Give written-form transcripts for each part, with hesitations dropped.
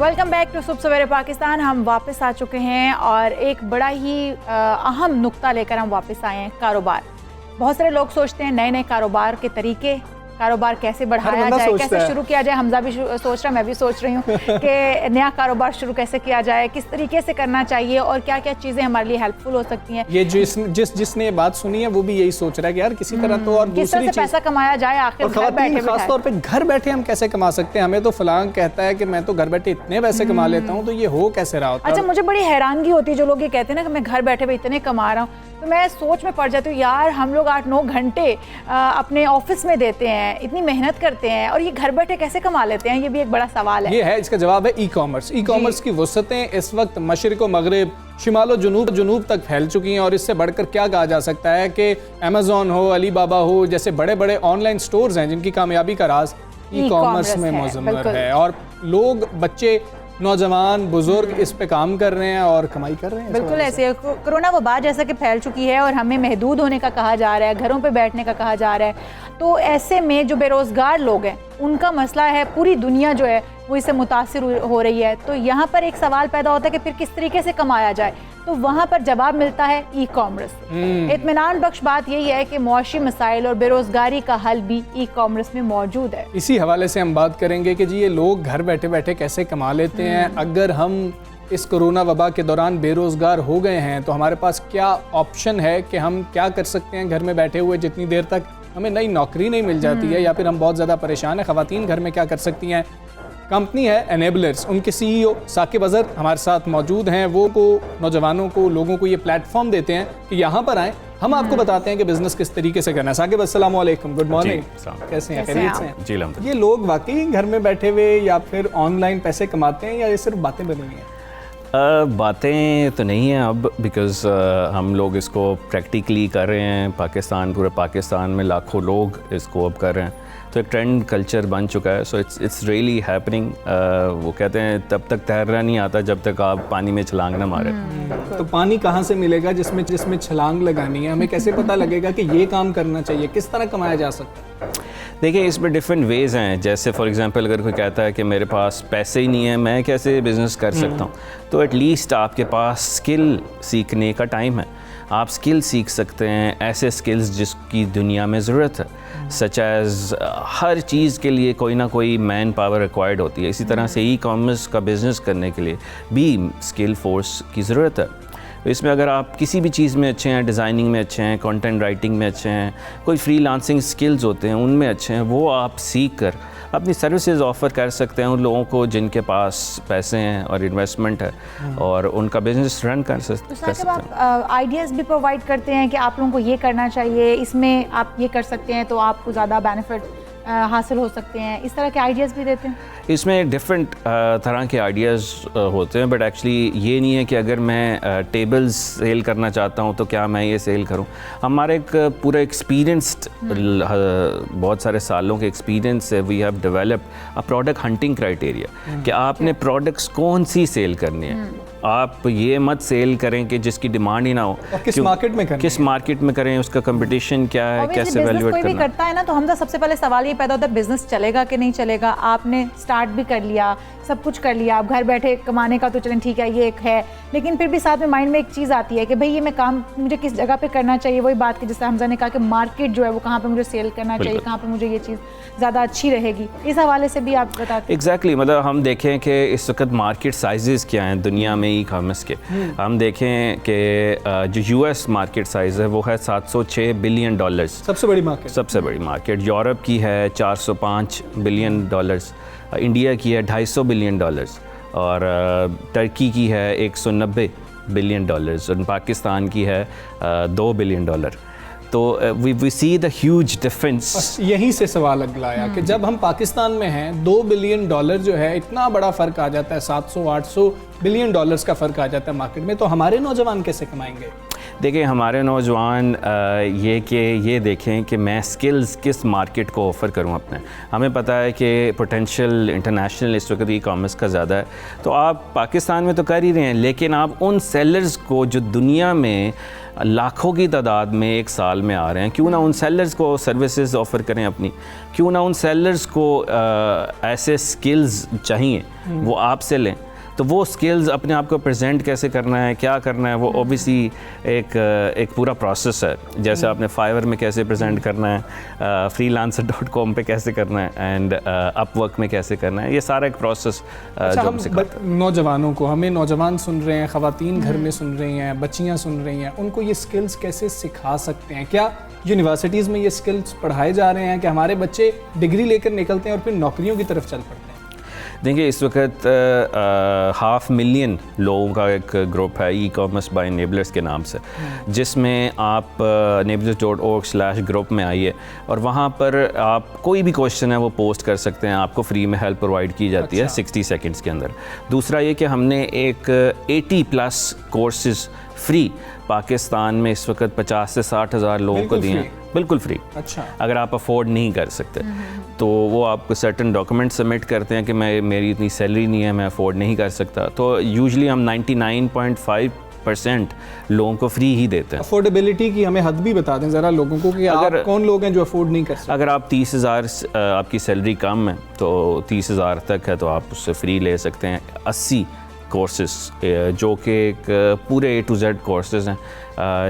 Welcome back to सुबह सवेरे पाकिस्तान। हम वापस आ चुके हैं और एक बड़ा ही अहम नुक्ता लेकर हम वापस आए हैं, कारोबार। बहुत सारे लोग सोचते हैं नए नए कारोबार के तरीके, कारोबार कैसे बढ़ाया जाए, कैसे शुरू किया जाए। हमजा भी सोच रहा, मैं भी सोच रही हूँ कि नया कारोबार शुरू कैसे किया जाए, किस तरीके से करना चाहिए और क्या क्या चीज़ें हमारे लिए हेल्पफुल हो सकती हैं। ये जिसने ये बात सुनी है वो भी यही सोच रहा है कि यार किसी तरह तो और किस तरह से पैसा कमाया जाए, आखिर घर बैठे खासतौर पे घर बैठे हम कैसे कमा सकते हैं। हमें तो फलां कहता है कि मैं तो घर बैठे इतने पैसे कमा लेता हूँ, तो ये हो कैसे रहा होता है। अच्छा, मुझे बड़ी हैरानगी होती है जो लोग ये कहते हैं ना कि मैं घर बैठे इतने कमा रहा हूँ, तो मैं सोच में पड़ जाती हूँ यार हम लोग 8-9 घंटे अपने ऑफिस में देते हैं, इतनी मेहनत करते हैं और ये घर बैठे कैसे कमा लेते हैं, ये भी एक बड़ा सवाल है। ये है, इसका जवाब है ई कॉमर्स। ई कॉमर्स की वसअतें इस वक्त मशरिक़ व मगरिब, शिमाल जुनूब तक फैल चुकी हैं और इससे बढ़कर क्या कहा जा सकता है कि अमेज़ॉन हो, अली बाबा हो, जैसे बड़े बड़े ऑनलाइन स्टोर्स हैं जिनकी कामयाबी का राज ई कॉमर्स में मुज़म्मर है। और लोग, बच्चे, नौजवान, बुजुर्ग इस पे काम कर रहे हैं और कमाई कर रहे हैं। बिल्कुल ऐसे कोरोना वबा जैसा कि फैल चुकी है और हमें महदूद होने का कहा जा रहा है, घरों पे बैठने का कहा जा रहा है, तो ऐसे में जो बेरोज़गार लोग हैं उनका मसला है, पूरी दुनिया जो है वो इससे मुतासिर हो रही है। तो यहाँ पर एक सवाल पैदा होता है कि फिर किस तरीके से कमाया जाए, तो वहाँ पर जवाब मिलता है ई कॉमर्स। इत्मीनान बख्श बात यही है कि मुआशी मसाइल और बेरोजगारी का हल भी ई कॉमर्स में मौजूद है। इसी हवाले से हम बात करेंगे कि जी ये लोग घर बैठे बैठे कैसे कमा लेते हैं। अगर हम इस कोरोना वबा के दौरान बेरोजगार हो गए हैं तो हमारे पास क्या ऑप्शन है कि हम क्या कर सकते हैं घर में बैठे हुए, जितनी देर तक हमें नई नौकरी नहीं मिल जाती है या फिर हम बहुत ज़्यादा परेशान हैं। ख़वातीन घर में क्या कर सकती हैं। कंपनी है एनेबलर्स, उनके CEO साकिब अज़हर हमारे साथ मौजूद हैं। वो नौजवानों को, लोगों को ये प्लेटफॉर्म देते हैं कि यहाँ पर आएँ, हम आपको बताते हैं कि बिज़नेस किस तरीके से करना है। साकिब अस्सलाम वालेकुम, गुड मॉर्निंग, कैसे हैं, खैरियत से हैं? जी अल्हम्दुलिल्लाह। ये लोग वाकई घर में बैठे हुए या फिर ऑनलाइन पैसे कमाते हैं या ये सिर्फ बातें बनी हुई हैं? बातें तो नहीं हैं अब, बिकॉज़ हम लोग इसको प्रैक्टिकली कर रहे हैं। पाकिस्तान, पूरे पाकिस्तान में लाखों लोग इसको अब कर रहे हैं, तो एक ट्रेंड कल्चर बन चुका है। So it's really happening. वो कहते हैं तब तक तैरना नहीं आता जब तक आप पानी में छलांग ना मारे। तो पानी कहाँ से मिलेगा जिसमें छलांग लगानी है? हमें कैसे पता लगेगा कि ये काम करना चाहिए? किस तरह कमाया जा सकता है? देखिए, इसमें डिफरेंट वेज़ हैं। जैसे फॉर एग्जांपल अगर कोई कहता है कि मेरे पास पैसे ही नहीं है, मैं कैसे बिज़नेस कर सकता हूँ, तो एटलीस्ट आपके पास स्किल सीखने का टाइम है। आप स्किल सीख सकते हैं, ऐसे स्किल्स जिसकी दुनिया में ज़रूरत है, सच एज़ हर चीज़ के लिए कोई ना कोई मैन पावर रिक्वायर्ड होती है। इसी तरह से ई कॉमर्स का बिज़नेस करने के लिए भी स्किल फोर्स की ज़रूरत है। इसमें अगर आप किसी भी चीज़ में अच्छे हैं, डिज़ाइनिंग में अच्छे हैं, कंटेंट राइटिंग में अच्छे हैं, कोई फ्रीलांसिंग स्किल्स होते हैं उनमें अच्छे हैं, वो आप सीख कर अपनी सर्विसेज ऑफ़र कर सकते हैं उन लोगों को जिनके पास पैसे हैं और इन्वेस्टमेंट है और उनका बिजनेस रन कर सकते हैं। आप आइडियाज़ भी प्रोवाइड करते हैं कि आप लोगों को ये करना चाहिए, इसमें आप ये कर सकते हैं तो आपको ज़्यादा बेनिफिट हासिल हो सकते हैं, इस तरह के आइडियाज़ भी देते हैं? इसमें डिफरेंट तरह के आइडियाज़ होते हैं, बट एक्चुअली ये नहीं है कि अगर मैं टेबल्स सेल करना चाहता हूँ तो क्या मैं ये सेल करूँ। हमारा एक पूरा एक्सपीरियंस्ड, बहुत सारे सालों के एक्सपीरियंस से we have developed a product hunting criteria कि आपने प्रोडक्ट्स कौन सी सेल करनी है। आप ये मत सेल करें कि जिसकी डिमांड ही ना हो। किस मार्केट में करें, उसका कंपटीशन क्या है, कैसे वैल्यूएट करना। कोई भी करता है ना, तो हम सबसे पहले सवाल ये पैदा होता है बिजनेस चलेगा कि नहीं चलेगा। आपने स्टार्ट भी कर लिया, सब कुछ कर लिया, आप घर बैठे कमाने का तो चलें ठीक है, ये एक है, लेकिन फिर भी साथ में माइंड में एक चीज़ आती है कि भाई ये मैं काम मुझे किस जगह पे करना चाहिए। वही बात कि जैसे हमजा ने कहा कि मार्केट जो है वो कहाँ पे मुझे सेल करना चाहिए, कहाँ पे मुझे ये चीज़ ज़्यादा अच्छी रहेगी, इस हवाले से भी आप बताते हैं। एग्जैक्टली, मतलब हम देखें कि इस वक्त मार्केट साइजेस क्या हैं दुनिया में ई कॉमर्स के। हम देखें कि जो US मार्केट साइज़ है वो है $706 बिलियन। सबसे बड़ी मार्केट यूरोप की है $405 बिलियन, इंडिया की है $250 बिलियन और टर्की की है $190 बिलियन और पाकिस्तान की है $2 बिलियन। तो we see the huge difference. यहीं से सवाल अगला आया कि जब हम पाकिस्तान में हैं, $2 बिलियन जो है, इतना बड़ा फ़र्क आ जाता है, $700-800 बिलियन का फ़र्क आ जाता है मार्केट में, तो हमारे नौजवान कैसे कमाएंगे? देखिए हमारे नौजवान ये देखें कि मैं स्किल्स किस मार्केट को ऑफ़र करूं अपने। हमें पता है कि पोटेंशियल इंटरनेशनल इस वक्त ई कॉमर्स का ज़्यादा है, तो आप पाकिस्तान में तो कर ही रहे हैं, लेकिन आप उन सेलर्स को जो दुनिया में लाखों की तादाद में एक साल में आ रहे हैं, क्यों ना उन सेलर्स को सर्विसेज ऑफ़र करें अपनी, क्यों ना उन सेलर्स को ऐसे स्किल्स चाहिए वो आपसे लें। तो वो स्किल्स अपने आप को प्रेजेंट कैसे करना है, क्या करना है, वो ओबियसली एक पूरा प्रोसेस है। जैसे आपने फाइवर में कैसे प्रेजेंट करना है, freelancer.com पे कैसे करना है, एंड अपवर्क में कैसे करना है, ये सारा एक प्रोसेस जो हम सिखाते हैं। नौजवानों को, हमें नौजवान सुन रहे हैं, ख़वातीन घर में सुन रही हैं, बच्चियाँ सुन रही हैं, उनको ये स्किल्स कैसे सिखा सकते हैं? क्या यूनिवर्सिटीज़ में ये स्किल्स पढ़ाए जा रहे हैं कि हमारे बच्चे डिग्री लेकर निकलते हैं और फिर नौकरियों की तरफ चल पड़ते हैं? देखिए इस वक्त 500,000 लोगों का एक ग्रुप है ई कॉमर्स बाय एनेबलर्स के नाम से, जिसमें आप enablers.org/group में आइए और वहाँ पर आप कोई भी क्वेश्चन है वो पोस्ट कर सकते हैं, आपको फ्री में हेल्प प्रोवाइड की जाती है 60 सेकंड्स के अंदर। दूसरा ये कि हमने एक 80+ कोर्सेज़ फ्री पाकिस्तान में इस वक्त 50 से 60 हज़ार लोगों को दिए हैं, बिल्कुल फ्री। अच्छा, अगर अगर आप अफोर्ड नहीं कर सकते तो वो आपको सर्टन डॉक्यूमेंट सबमिट करते हैं कि मेरी इतनी सैलरी नहीं है, मैं अफोर्ड नहीं कर सकता, तो यूजुअली हम 99.5% लोगों को फ्री ही देते हैं। अफोर्डेबिलिटी की हमें हद भी बता दें ज़रा लोगों को कि अगर- आप कौन लोग हैं जो अफोर्ड नहीं कर सकते? अगर आप 30,000 आपकी सैलरी कम है तो 30,000 तक है तो आप उससे फ्री ले सकते हैं। 80 कोर्सेस जो कि एक पूरे A to Z कोर्सेज़ हैं,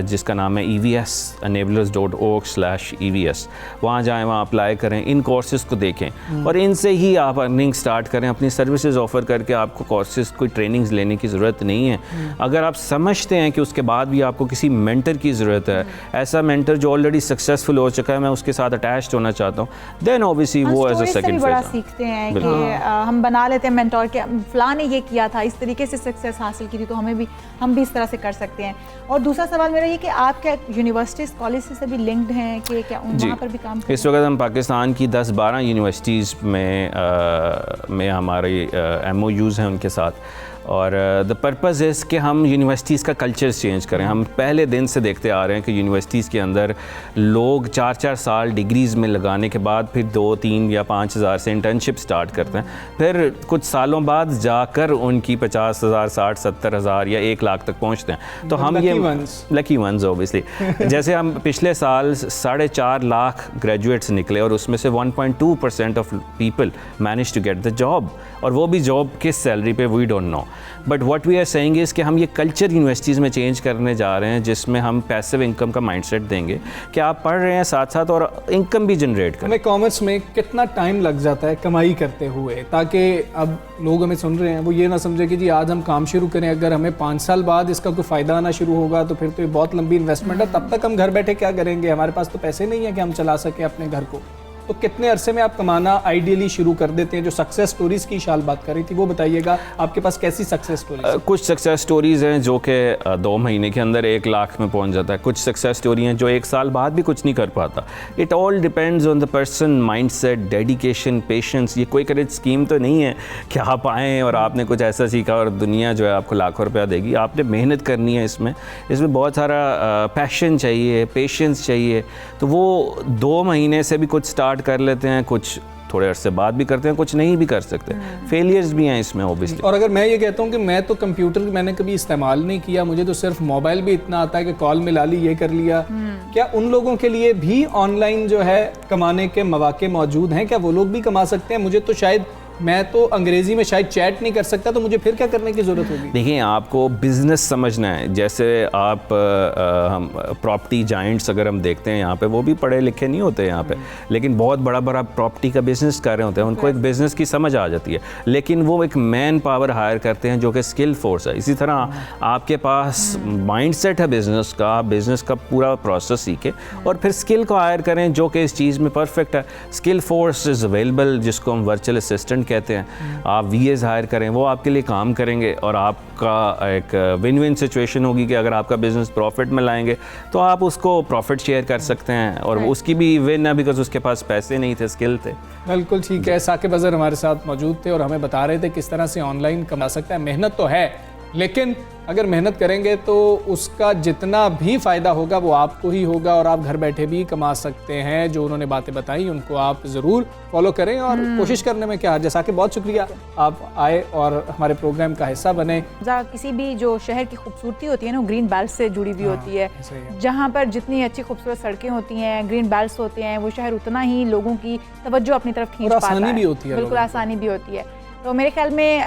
जिसका नाम है EVS enablers.org/EVS। वहाँ जाएँ, वहाँ अप्लाई करें, इन कोर्सेज़ को देखें और इनसे ही आप अर्निंग स्टार्ट करें। अपनी सर्विसेज ऑफ़र करके आपको कोर्सेज़ कोई ट्रेनिंग्स लेने की ज़रूरत नहीं है। अगर आप समझते हैं कि उसके बाद भी आपको किसी मेंटर की ज़रूरत है, ऐसा मेंटर जो ऑलरेडी सक्सेसफुल हो चुका है, मैं उसके साथ अटैच्ड होना चाहता हूँ, देन ऑब्वियसली वो एज अ सेकंड बड़ा सीखते हैं कि हम बना लेते हैं मेंटोर के, फ़लाँ ने ये किया था, इस तरीके से सक्सेस हासिल की थी, तो हम भी इस तरह से कर सकते हैं। और दूसरा सवाल मेरा ये कि आप क्या यूनिवर्सिटीज़ कॉलेज से भी लिंक्ड हैं कि क्या वहाँ पर भी काम इस वक्त हम पाकिस्तान की 10-12 यूनिवर्सिटीज़ में हमारे MOUs हैं उनके साथ, और द पर्पज़ इज़ कि हम यूनिवर्सिटीज़ का कल्चर चेंज करें। हम पहले दिन से देखते आ रहे हैं कि यूनिवर्सिटीज़ के अंदर लोग 4-4 साल डिग्रीज़ में लगाने के बाद फिर 2-3 या 5 हज़ार से इंटर्नशिप स्टार्ट करते हैं, फिर कुछ सालों बाद जाकर उनकी 50,000, 60-70 हज़ार या 1 लाख तक पहुँचते हैं। तो हम ये लकी वंस ऑब्वियसली जैसे हम पिछले साल 4.5 लाख ग्रेजुएट्स निकले और उसमें से 1.2% of people manage to get the job, और वो भी जॉब किस सैलरी पे we don't know. But what we are saying is कि हम ये कल्चर यूनिवर्सिटीज़ में चेंज करने जा रहे हैं, जिसमें हम पैसिव इनकम का माइंडसेट देंगे कि आप पढ़ रहे हैं साथ साथ और इनकम भी जनरेट करें। हमें कॉमर्स में कितना टाइम लग जाता है कमाई करते हुए, ताकि अब लोग हमें सुन रहे हैं वो ये ना समझे कि जी आज हम काम शुरू करें, अगर हमें 5 साल बाद इसका कोई फ़ायदा आना शुरू होगा तो फिर तो ये बहुत लंबी इन्वेस्टमेंट है, तब तक हम घर बैठे क्या करेंगे, हमारे पास तो पैसे नहीं है कि हम चला सकें अपने घर को। तो कितने अरसे में आप कमाना आइडियली शुरू कर देते हैं? जो सक्सेस स्टोरीज़ की शाल बात कर रही थी वो बताइएगा, आपके पास कैसी सक्सेस स्टोरीज? कुछ सक्सेस स्टोरीज़ हैं जो कि 2 महीने के अंदर 1 लाख में पहुंच जाता है। कुछ सक्सेस स्टोरी हैं जो 1 साल बाद भी कुछ नहीं कर पाता। It all depends on the person, mindset, dedication, patience. ये कोई क्रेडिट स्कीम तो नहीं है कि आप आएँ और आपने कुछ ऐसा सीखा और दुनिया जो है आपको लाखों रुपया देगी। आपने मेहनत करनी है इसमें बहुत सारा पैशन चाहिए, पेशेंस चाहिए। तो वो 2 महीने से भी कुछ स्टार्ट कर लेते हैं, कुछ थोड़े अरसे बाद भी करते हैं, कुछ नहीं भी कर सकते। फेलियर्स भी हैं इसमें ऑब्वियसली। और अगर मैं ये कहता हूँ कि मैं तो कंप्यूटर मैंने कभी इस्तेमाल नहीं किया, मुझे तो सिर्फ मोबाइल भी इतना आता है कि कॉल मिला ली, ये कर लिया, क्या उन लोगों के लिए भी ऑनलाइन जो है कमाने के मौके मौजूद हैं? क्या वो लोग भी कमा सकते हैं? मुझे तो शायद, मैं तो अंग्रेज़ी में शायद चैट नहीं कर सकता, तो मुझे फिर क्या करने की ज़रूरत होगी? देखिए आपको बिज़नेस समझना है। जैसे आप हम प्रॉपर्टी जाइंट्स अगर हम देखते हैं यहाँ पे, वो भी पढ़े लिखे नहीं होते यहाँ पे, लेकिन बहुत बड़ा बड़ा प्रॉपर्टी का बिज़नेस कर रहे होते हैं। उनको एक बिज़नेस की समझ आ जाती है, लेकिन वो एक मैन पावर हायर करते हैं जो कि स्किल फोर्स है। इसी तरह आपके पास माइंडसेट है बिज़नेस का, आप बिज़नेस का पूरा प्रोसेस सीखें और फिर स्किल को हायर करें जो कि इस चीज़ में परफेक्ट है। स्किल फोर्स इज़ अवेलेबल, जिसको हम वर्चुअल असिस्टेंट कहते हैं। आप VAs हायर करें, वो आपके लिए काम करेंगे और आपका एक विन विन सिचुएशन होगी कि अगर आपका बिजनेस प्रॉफिट में लाएंगे तो आप उसको प्रॉफिट शेयर कर सकते हैं, और उसकी भी विन है बिकॉज उसके पास पैसे नहीं थे, स्किल थे। बिल्कुल ठीक है। साकिब अज़हर हमारे साथ मौजूद थे और हमें बता रहे थे किस तरह से ऑनलाइन कमा सकता है। मेहनत तो है, लेकिन अगर मेहनत करेंगे तो उसका जितना भी फ़ायदा होगा वो आपको ही होगा और आप घर बैठे भी कमा सकते हैं। जो उन्होंने बातें बताई उनको आप ज़रूर फॉलो करें और कोशिश करने में क्या, जैसा कि बहुत शुक्रिया आप आए और हमारे प्रोग्राम का हिस्सा बने। किसी भी जो शहर की खूबसूरती होती है ना, ग्रीन बेल्ट से जुड़ी हुई होती है। जहाँ पर जितनी अच्छी खूबसूरत सड़कें होती हैं, ग्रीन बेल्ट होते हैं, वो शहर उतना ही लोगों की तवज्जो अपनी तरफ खींच पाता है। आसानी भी होती है, बिल्कुल आसानी भी होती है। तो मेरे ख्याल में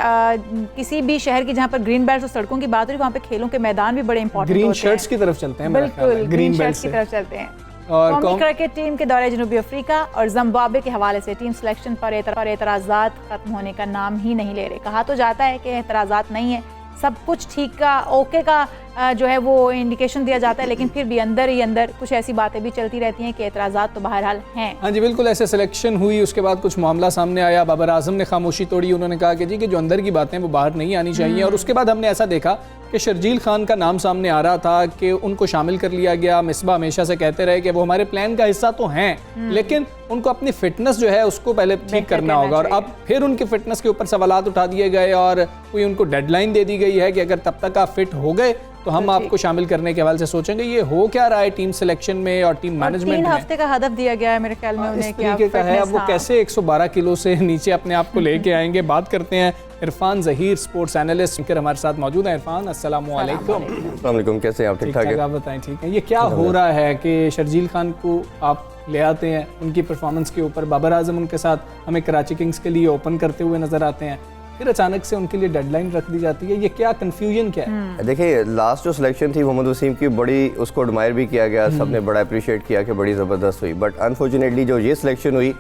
किसी भी शहर की जहाँ पर ग्रीन बेल्ट और सड़कों की बात हो रही, वहाँ पे खेलों के मैदान भी बड़े इंपॉर्टेंट होते हैं। ग्रीन शर्ट्स की तरफ चलते हैं, बिल्कुल ग्रीन शर्ट्स की तरफ चलते हैं। और कौमी क्रिकेट टीम के दौरे जनूबी अफ्रीका और जिम्बाब्वे के हवाले से टीम सिलेक्शन पर एतराज़ात खत्म होने का नाम ही नहीं ले रहे। कहा तो जाता है कि एतराज़ात नहीं है, सब कुछ ठीक का ओके का जो है वो इंडिकेशन दिया जाता है, लेकिन फिर भी अंदर ही अंदर कुछ ऐसी बातें भी चलती रहती हैं कि एतराज़ात तो बहरहाल हैं। हाँ जी बिल्कुल, ऐसे सिलेक्शन हुई, उसके बाद कुछ मामला सामने आया, बाबर आजम ने खामोशी तोड़ी। उन्होंने कहा कि जी कि जो अंदर की बातें वो बाहर नहीं आनी चाहिए। और उसके बाद हमने ऐसा देखा कि शर्जील खान का नाम सामने आ रहा था कि उनको शामिल कर लिया गया। मिसबा हमेशा से कहते रहे कि वो हमारे प्लान का हिस्सा तो हैं, लेकिन उनको अपनी फिटनेस जो है उसको पहले ठीक करना होगा। और अब फिर उनकी फिटनेस के ऊपर सवालात उठा दिए गए और कोई उनको डेडलाइन दे दी गई है कि अगर तब तक आप फिट हो गए तो हम आपको शामिल करने के हवाले से सोचेंगे। ये हो क्या रहा है टीम सिलेक्शन में और टीम मैनेजमेंट में? 3 हफ्ते का हदफ दिया गया है मेरे ख्याल में उन्हें, इस तरीके का है। अब वो कैसे 112 किलो से नीचे अपने आप को लेके आएंगे, बात करते हैं। इरफान ज़हीर स्पोर्ट्स एनालिस्ट हमारे साथ मौजूद है। इरफान अस्सलाम वालेकुम। अस्सलाम वालेकुम, कैसे हैं आप? ठीक ठाक हैं? आप बताएं। ठीक है, ये क्या हो रहा है कि शर्जील खान को आप ले आते हैं, उनकी परफॉर्मेंस के ऊपर बाबर आजम उनके साथ हमें कराची किंग्स के लिए ओपन करते हुए नजर आते हैं, फिर अचानक से उनके लिए डेडलाइन रख दी जाती है। ये क्या कन्फ्यूजन क्या है? देखिए, लास्ट जो सिलेक्शन थी मोहम्मद वसीम की, बड़ी उसको एडमायर भी किया गया, सबने बड़ा अप्रिशिएट किया कि बड़ी ज़बरदस्त हुई। बट अनफॉर्चुनेटली जो ये सिलेक्शन हुई,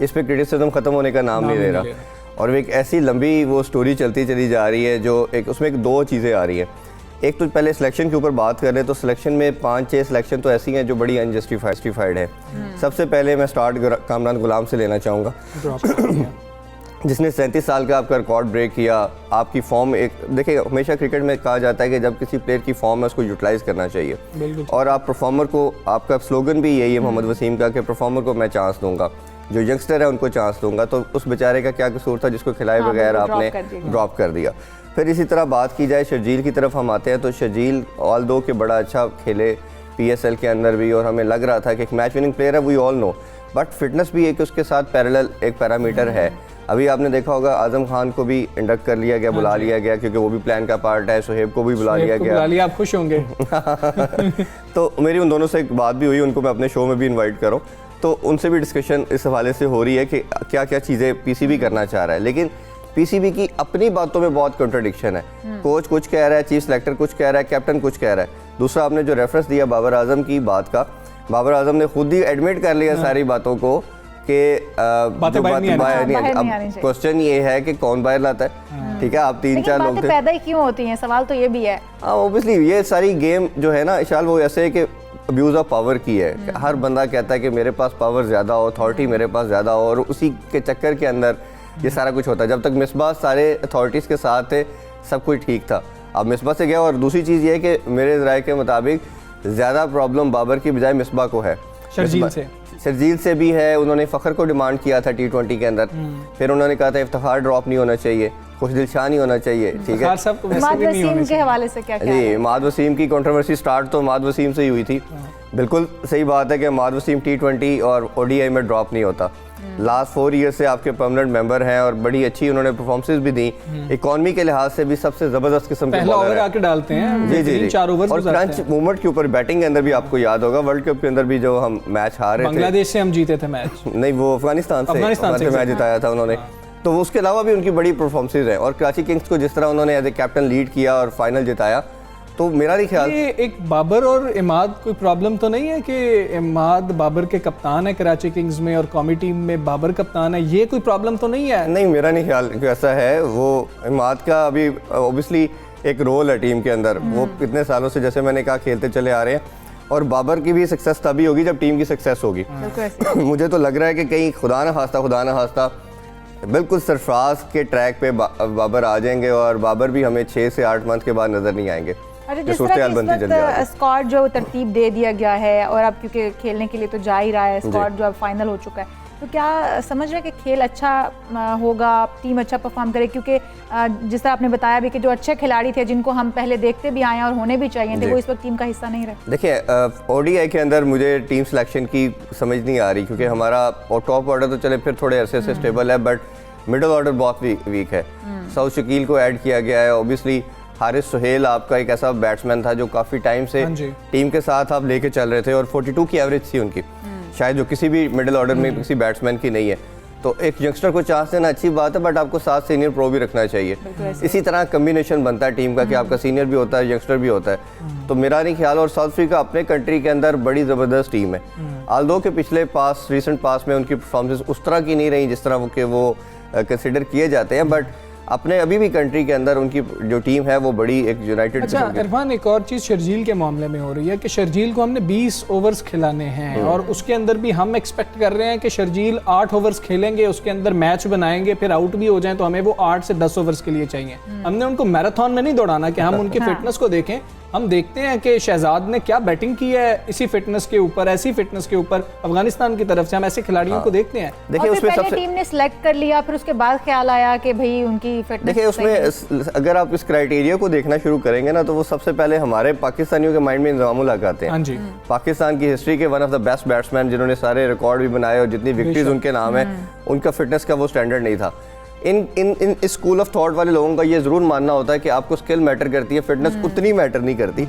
इस पर क्रिटिसिज्म ख़त्म होने का नाम नहीं ले रहा। और एक ऐसी लंबी वो स्टोरी चलती चली जा रही है जो एक उसमें 2 चीज़ें आ रही हैं। एक तो पहले सिलेक्शन के ऊपर बात कर रहे हैं, तो सिलेक्शन में 5-6 सिलेक्शन तो ऐसी हैं जो बड़ी अनजस्टिफाइड है। सबसे पहले मैं स्टार्ट कामरान गुलाम से लेना चाहूँगा, जिसने 37 साल का आपका रिकॉर्ड ब्रेक किया। आपकी फॉर्म एक देखिए, हमेशा क्रिकेट में कहा जाता है कि जब किसी प्लेयर की फॉर्म है उसको यूटिलाइज़ करना चाहिए। और आप परफॉर्मर को, आपका स्लोगन भी यही है मोहम्मद वसीम का कि परफॉर्मर को मैं चांस दूंगा, जो यंगस्टर है उनको चांस दूंगा। तो उस बेचारे का क्या कसूर था जिसको खिलाए बगैर आपने ड्रॉप कर दिया। फिर इसी तरह बात की जाए शर्जील की तरफ हम आते हैं, तो शर्जील ऑल दो के बड़ा अच्छा खेले PSL के अंदर भी, और हमें लग रहा था कि एक मैच विनिंग प्लेयर है, we all know. But fitness भी एक उसके साथ पैरेलल एक पैरामीटर है। अभी आपने देखा होगा आजम खान को भी इंडक्ट कर लिया गया, बुला लिया गया, क्योंकि वो भी प्लान का पार्ट है। सुहेब को भी बुला लिया गया। आप खुश होंगे। तो मेरी उन दोनों से एक बात भी हुई, उनको मैं अपने शो में भी इन्वाइट करूँ, तो उनसे भी डिस्कशन इस हवाले से हो रही है कि क्या क्या चीज़ें PCB करना चाह रहा है। लेकिन PCB की अपनी बातों में बहुत कंट्राडिक्शन है। कोच कुछ कह रहा है, चीफ सेलेक्टर कुछ कह रहा है, कैप्टन कुछ कह रहा है। दूसरा, आपने जो रेफरेंस दिया बाबर आजम की बात का, बाबर आजम ने खुद ही एडमिट कर लिया सारी बातों को कि बातें बाहर नहीं आनी। अब क्वेश्चन ये है कि कौन बाहर लाता है। ठीक है, आप 3-4 लोग थे, पैदा ही क्यों होती हैं, सवाल तो ये भी है। ऑब्वियसली ये सारी गेम जो है ना इशाल, वो ऐसे है कि अब्यूज़ ऑफ पावर की है। हर बंदा कहता है कि मेरे पास पावर ज़्यादा हो, अथॉरिटी मेरे पास ज़्यादा हो, और उसी के चक्कर के अंदर ये सारा कुछ होता है। जब तक मिसबा सारे अथॉरिटीज़ के साथ थे सब कुछ ठीक था। अब मिसबा से गया। और दूसरी चीज़ ये है कि मेरे राय के मुताबिक ज़्यादा प्रॉब्लम बाबर की बजाय मिसबा को है, शर्जील से भी है। उन्होंने फ़खर को डिमांड किया था T20 के अंदर, फिर उन्होंने कहा था इफ्तिखार ड्रॉप नहीं होना चाहिए, खुशदिल शाह नहीं होना चाहिए। ठीक है, माद वसीम के हवाले से क्या जी, माद वसीम की कंट्रोवर्सी स्टार्ट तो माद वसीम से ही हुई थी। बिल्कुल सही बात है कि माद वसीम T20 और ODI में ड्रॉप नहीं होता। लास्ट 4 ईयर से आपके परमानेंट मेंबर हैं और बड़ी अच्छी उन्होंने परफॉर्मेंसेस भी दी। इकॉनमी के लिहाज से भी सबसे जबरदस्त किस्म के पहला ओवर आके डालते हैं। जी 4 ओवर और क्रंच मूवमेंट के ऊपर बैटिंग के अंदर भी आपको याद होगा, वर्ल्ड कप के अंदर भी जो हम मैच हारे थे, बांग्लादेश से हम जीते थे मैच, नहीं वो अफगानिस्तान से मैच जिताया था उन्होंने। तो उसके अलावा भी उनकी बड़ी परफॉर्मेंसेस हैं। और कराची किंग्स को जिस तरह उन्होंने एज ए कैप्टन लीड किया और फाइनल जिताया, तो मेरा नहीं ख्याल ये एक बाबर और इमाद कोई प्रॉब्लम तो नहीं है कि इमाद बाबर के कप्तान है कराची किंग्स में और कौमी टीम में बाबर कप्तान है, ये कोई प्रॉब्लम तो नहीं है? नहीं, मेरा नहीं ख्याल कि ऐसा है। वो इमाद का अभी ऑब्वियसली एक रोल है टीम के अंदर, वो कितने सालों से जैसे मैंने कहा खेलते चले आ रहे हैं। और बाबर की भी सक्सेस तभी होगी जब टीम की सक्सेस होगी। मुझे तो लग रहा है कि कहीं खुदा न खास्ता बिल्कुल सरफराज के ट्रैक पे बाबर आ जाएंगे और बाबर भी हमें 6 से 8 मंथ के बाद नजर नहीं आएंगे। जिस तरह स्क्वाड जो तरतीब दे दिया गया है, और अब क्योंकि खेलने के लिए तो जा ही रहा है स्क्वाड, जो अब फाइनल हो चुका है, तो क्या समझ रहे हैं कि खेल अच्छा होगा, टीम अच्छा परफॉर्म करे? क्योंकि जिस तरह आपने बताया भी कि जो अच्छे खिलाड़ी थे जिनको हम पहले देखते भी आए हैं और होने भी चाहिए थे, वो इस वक्त टीम का हिस्सा नहीं रहे। देखिए ओडीआई के अंदर मुझे टीम सिलेक्शन की समझ नहीं आ रही, क्योंकि हमारा टॉप ऑर्डर तो चले फिर थोड़े अरसे से स्टेबल है, बट मिडल ऑर्डर बहुत वीक है। सऊद शकील को ऐड किया गया है, ऑब्वियसली हारिस सुहेल आपका एक ऐसा बैट्समैन था जो काफ़ी टाइम से टीम के साथ आप लेके चल रहे थे और 42 की एवरेज थी उनकी, शायद जो किसी भी मिडिल ऑर्डर में किसी बैट्समैन की नहीं है। तो एक यंगस्टर को चांस देना अच्छी बात है, बट आपको साथ सीनियर प्रो भी रखना चाहिए। इसी तरह कम्बिनेशन बनता है टीम का कि आपका सीनियर भी होता है, यंगस्टर भी होता है। तो मेरा नहीं ख्याल, और साउथ अफ्रीका अपने कंट्री के अंदर बड़ी ज़बरदस्त टीम है। आल्दो के पिछले रिसेंट पास में उनकी परफॉर्मेंस उस तरह की नहीं रही जिस तरह वो कंसिडर किए जाते हैं, बट अपने अभी भी कंट्री के अंदर उनकी जो टीम है वो बड़ी एक यूनाइटेड। अच्छा इरफान, एक और चीज़ शर्जील के मामले में हो रही है कि शर्जील को हमने 20 ओवर्स खिलाने हैं और उसके अंदर भी हम एक्सपेक्ट कर रहे हैं कि शर्जील 8 ओवर्स खेलेंगे, उसके अंदर मैच बनाएंगे, फिर आउट भी हो जाएं तो हमें वो 8 से 10 ओवर्स के लिए चाहिए। हमने उनको मैराथन में नहीं दौड़ाना कि हम उनकी फिटनेस को देखें। हम देखते हैं कि शहजाद ने क्या बैटिंग की है इसी फिटनेस के ऊपर, ऐसी फिटनेस के ऊपर अफगानिस्तान की तरफ से हम ऐसे खिलाड़ियों को देखते हैं। देखिए उसमें सबसे टीम ने सिलेक्ट कर लिया, फिर उसके बाद ख्याल आया कि भाई उनकी फिटनेस। देखिए उसमें अगर आप इस क्राइटेरिया को देखना शुरू करेंगे ना, तो वो सबसे पहले हमारे पाकिस्तानियों के माइंड में इंतजामुल उल हक आते हैं। हाँ जी, पाकिस्तान की हिस्ट्री के one of the best batsman जिन्होंने सारे रिकॉर्ड भी बनाए और जितनी विक्ट्रीज उनके नाम है, उनका फिटनेस का वो स्टैंडर्ड नहीं था। इन इस स्कूल ऑफ थॉट वाले लोगों का ये ज़रूर मानना होता है कि आपको स्किल मैटर करती है, फिटनेस उतनी मैटर नहीं करती।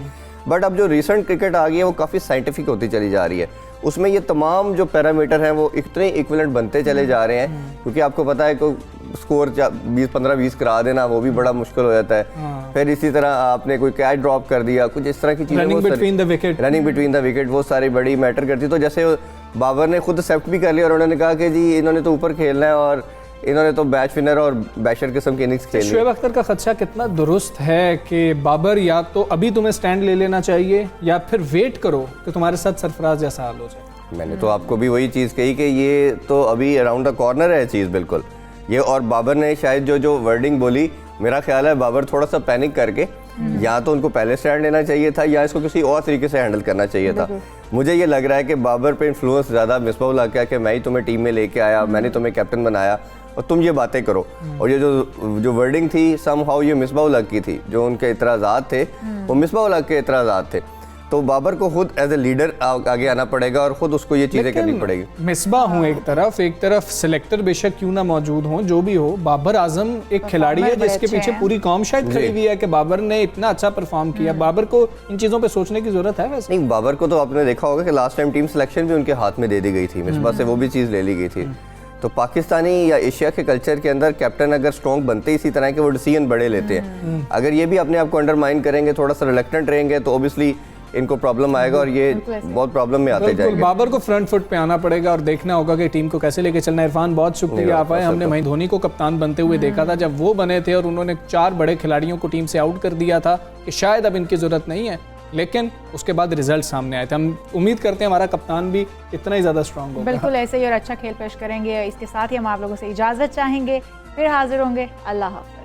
बट अब जो रिसेंट क्रिकेट आ गई है वो काफ़ी साइंटिफिक होती चली जा रही है। उसमें ये तमाम जो पैरामीटर हैं वो इतने इक्विवेलेंट बनते चले जा रहे हैं, क्योंकि आपको पता है कि स्कोर 15-20 करा देना वो भी बड़ा मुश्किल हो जाता है। फिर इसी तरह आपने कोई कैच ड्रॉप कर दिया, कुछ इस तरह की चीज़ें, रनिंग बिटवीन द विकेट, वो सारी बड़ी मैटर करती। तो जैसे बाबर ने खुद एक्सेप्ट भी कर लिया और उन्होंने कहा कि जी इन्होंने तो ऊपर खेलना है और इन्होंने तो मैच विनर और बैशर किस्म की इनिंग्स खेली। शोएब अख्तर का खदशा कितना दुरुस्त है कि बाबर या तो अभी तुम्हें स्टैंड ले लेना चाहिए या फिर वेट करो कि तुम्हारे साथ सरफराज जैसा हाल हो जाए। मैंने तो आपको भी वही चीज़ कही कि ये तो अभी अराउंड द कॉर्नर है चीज़ बिल्कुल ये। और बाबर ने शायद जो वर्डिंग बोली, मेरा ख्याल है बाबर थोड़ा सा पैनिक करके या तो उनको पहले स्टैंड लेना चाहिए था या इसको किसी और तरीके से हैंडल करना चाहिए था। मुझे ये लग रहा है कि बाबर पे इन्फ्लुएंस ज़्यादा मिसबाह उल हक का कि मैं ही तुम्हें टीम में लेके आया, मैंने तुम्हें कैप्टन बनाया और तुम ये बातें करो। और ये जो वर्डिंग थी समहाउ ये मिसबाह उल हक की थी, जो उनके इतराज़ात थे वो मिसबाह उल हक के इतराज़ात थे। तो बाबर को खुद एज ए लीडर आगे आना पड़ेगा और खुद उसको ये चीज़ें करनी पड़ेगी। मिसबाह हूँ एक तरफ सिलेक्टर बेशक क्यों ना मौजूद हो, जो भी हो, बाबर आजम एक खिलाड़ी है जिसके पीछे पूरी कौम शायद खड़ी हुई है कि बाबर ने इतना अच्छा परफॉर्म किया। बाबर को इन चीज़ों पे सोचने की जरूरत है। वैसे नहीं, बाबर को तो आपने देखा होगा कि लास्ट टाइम टीम सिलेक्शन भी उनके हाथ में दे दी गई थी, मिसबाह से वो भी चीज़ ले ली गई थी। तो पाकिस्तानी या एशिया के कल्चर के अंदर कैप्टन अगर स्ट्रॉन्ग बनते इसी तरह के वो डिसीजन बड़े लेते हैं। अगर ये भी अपने आप को अंडरमाइन करेंगे, थोड़ा सा रिलक्टेंट रहेंगे, तो ऑब्वियसली इनको प्रॉब्लम आएगा और ये बहुत प्रॉब्लम में आते जाएंगे। बाबर को फ्रंट फुट पे आना पड़ेगा और देखना होगा कि टीम को कैसे लेके चलना है। इरफान, बहुत शुक्रिया आप आए। हमने महेंद्र धोनी को कप्तान बनते हुए देखा था जब वो बने थे और उन्होंने 4 बड़े खिलाड़ियों को टीम से आउट कर दिया था कि शायद अब इनकी जरूरत नहीं है, लेकिन उसके बाद रिजल्ट सामने आए थे। हम उम्मीद करते हैं हमारा कप्तान भी इतना ही ज़्यादा स्ट्रांग होगा। बिल्कुल ऐसे ही और अच्छा खेल पेश करेंगे। इसके साथ ही हम आप लोगों से इजाज़त चाहेंगे, फिर हाजिर होंगे। अल्लाह हाफ़िज़।